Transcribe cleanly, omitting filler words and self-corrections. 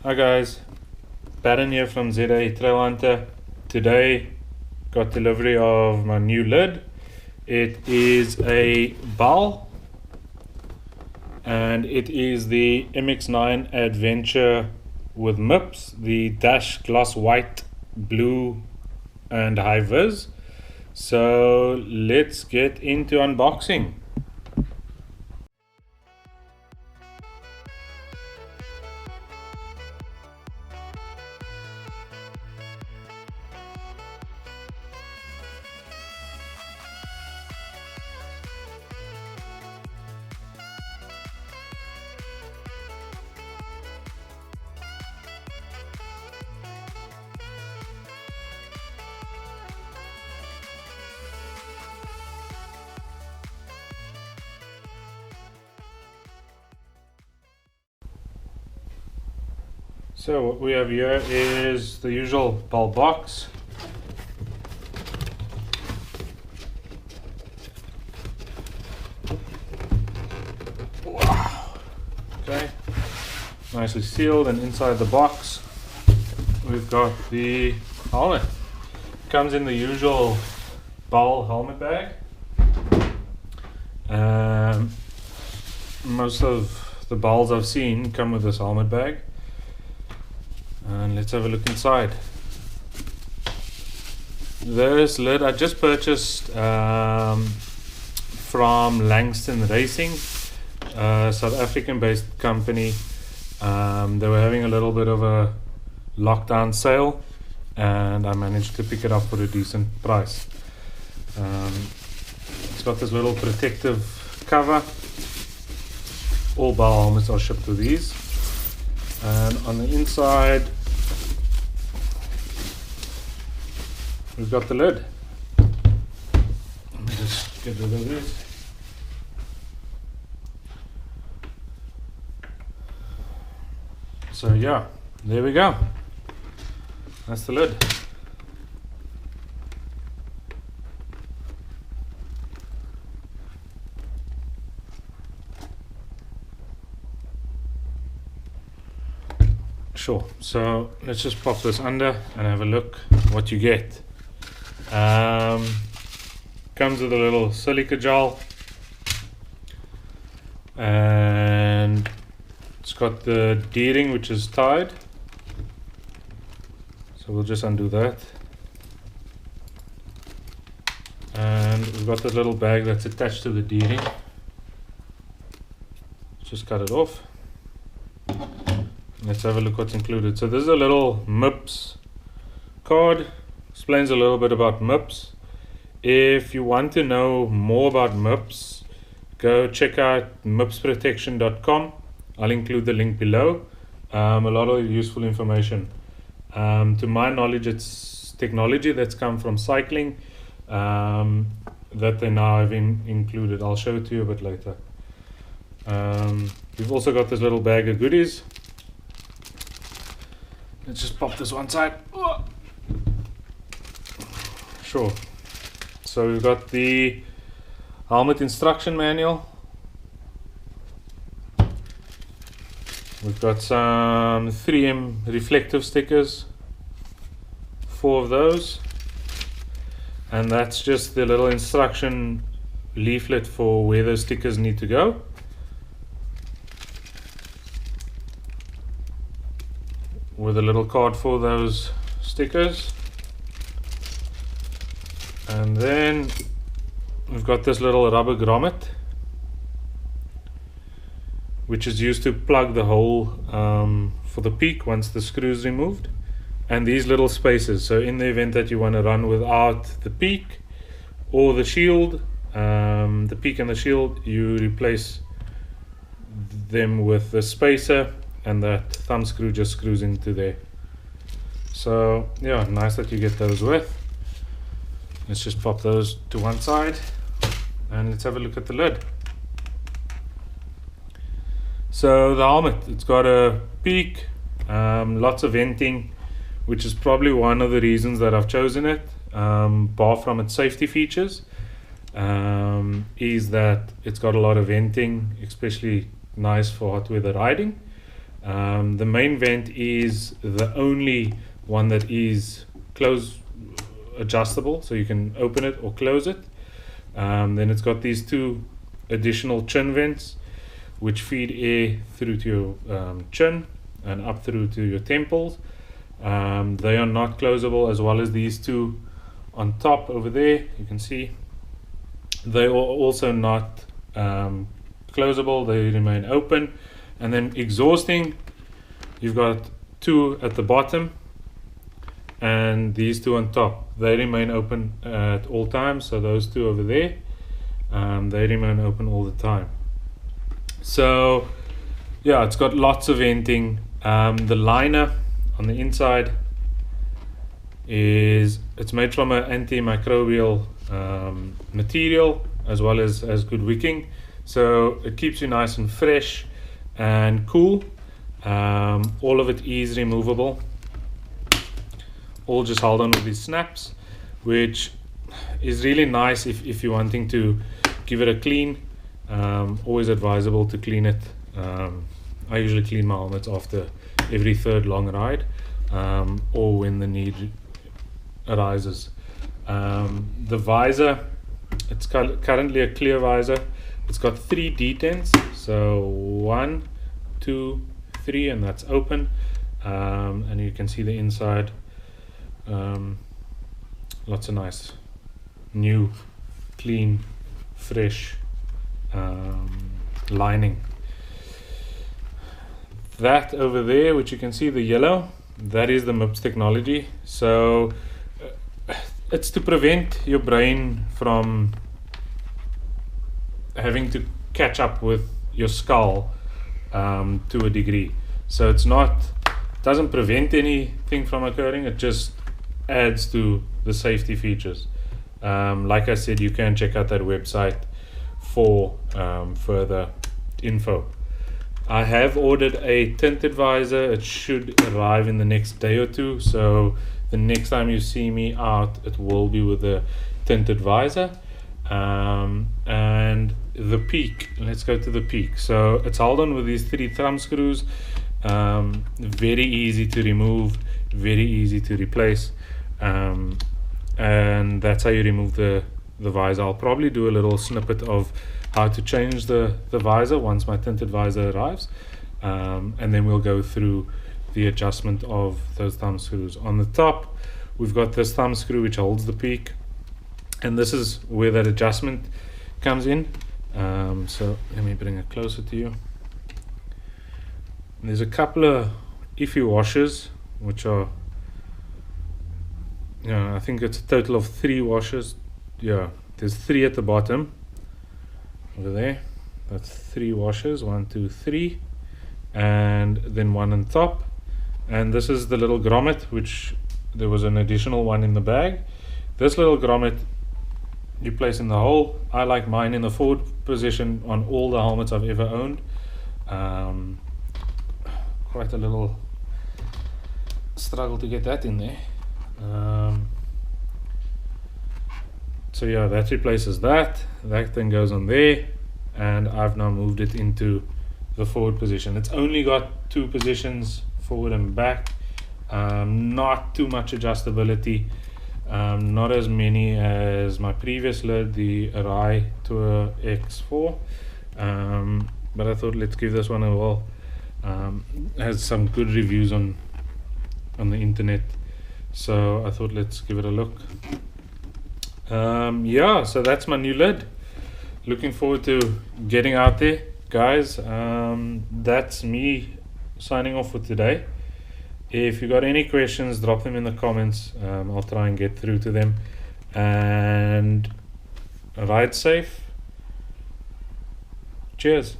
Hi guys, Baron here from ZA Trail Hunter. Today got delivery of my new lid. It is a bowl and it is the MX-9 Adventure with MIPS, the dash gloss white, blue and high vis. So let's get into unboxing. So what we have here is the usual ball box. Wow. Okay, nicely sealed, and inside the box we've got the helmet. Comes in the usual ball helmet bag. Most of the balls I've seen come with this helmet bag. And let's have a look inside. This lid I just purchased from Langston Racing, South African based company. They were having a little bit of a lockdown sale and I managed to pick it up for a decent price. It's got this little protective cover. All ball helmets are shipped with these. And on the inside we've got the lid. Let me just get rid of this. So yeah, there we go. That's the lid. Sure, so let's just pop this under and have a look what you get. Comes with a little silica gel and it's got the D-ring which is tied, so we'll just undo that, and we've got this little bag that's attached to the D-ring. Just cut it off. Let's have a look what's included. So this is a little MIPS card. Explains a little bit about MIPS. If you want to know more about MIPS, go check out mipsprotection.com. I'll include the link below. A lot of useful information. To my knowledge, it's technology that's come from cycling that they now have included. I'll show it to you a bit later. We've also got this little bag of goodies. Let's just pop this one side. Sure. So we've got the helmet instruction manual. We've got some 3M reflective stickers, 4 of those. And that's just the little instruction leaflet for where those stickers need to go. With a little card for those stickers. And then we've got this little rubber grommet which is used to plug the hole for the peak once the screw is removed, and these little spaces, so in the event that you want to run without the peak or the shield, the peak and the shield, you replace them with the spacer, and that thumb screw just screws into there. So yeah, nice that you get those with. Let's just pop those to one side and let's have a look at the lid. So the helmet, it's got a peak, lots of venting, which is probably one of the reasons that I've chosen it, bar from its safety features, is that it's got a lot of venting, especially nice for hot weather riding. The main vent is the only one that is close adjustable, so you can open it or close it. Then it's got these two additional chin vents which feed air through to your chin and up through to your temples. They are not closable, as well as these two on top over there. You can see they are also not closable, they remain open. And then exhausting, you've got two at the bottom and these two on top. They remain open at all times, so those two over there, they remain open all the time. So yeah, it's got lots of venting. The liner on the inside it's made from an antimicrobial material, as well as good wicking, so it keeps you nice and fresh and cool. All of it is removable, all just held on with these snaps, which is really nice if you're wanting to give it a clean. Always advisable to clean it. I usually clean my helmets after every third long ride, or when the need arises. The visor, it's currently a clear visor. It's got 3 detents, so 1, 2, 3, and that's open. And you can see the inside. Lots of nice, new, clean, fresh lining. That over there, which you can see the yellow, that is the MIPS technology. So it's to prevent your brain from having to catch up with your skull to a degree. So doesn't prevent anything from occurring, it just adds to the safety features. Like I said, you can check out that website for further info. I have ordered a tinted visor. It should arrive in the next day or two, so the next time you see me out, it will be with a tinted visor. And the peak, let's go to the peak. So it's held on with these 3 thumb screws. Very easy to remove, very easy to replace, and that's how you remove the visor. I'll probably do a little snippet of how to change the visor once my tinted visor arrives, and then we'll go through the adjustment of those thumb screws. On the top, we've got this thumb screw which holds the peak, and this is where that adjustment comes in. So let me bring it closer to you. There's a couple of iffy washers, which are, I think it's a total of 3 washers. Yeah, there's 3 at the bottom over there. That's 3 washers, 1, 2, 3, and then 1 on top. And this is the little grommet, which there was an additional one in the bag. This little grommet you place in the hole. I like mine in the forward position on all the helmets I've ever owned. Quite a little struggle to get that in there. So yeah, that replaces that then goes on there, and I've now moved it into the forward position. It's only got 2 positions, forward and back. Not too much adjustability, not as many as my previous lid, the Arai Tour X4, but I thought let's give this one a whirl. Has some good reviews on the internet, so I thought let's give it a look. Yeah, so that's my new lid. Looking forward to getting out there, guys. That's me signing off for today. If you got any questions, drop them in the comments. I'll try and get through to them. And ride safe. Cheers.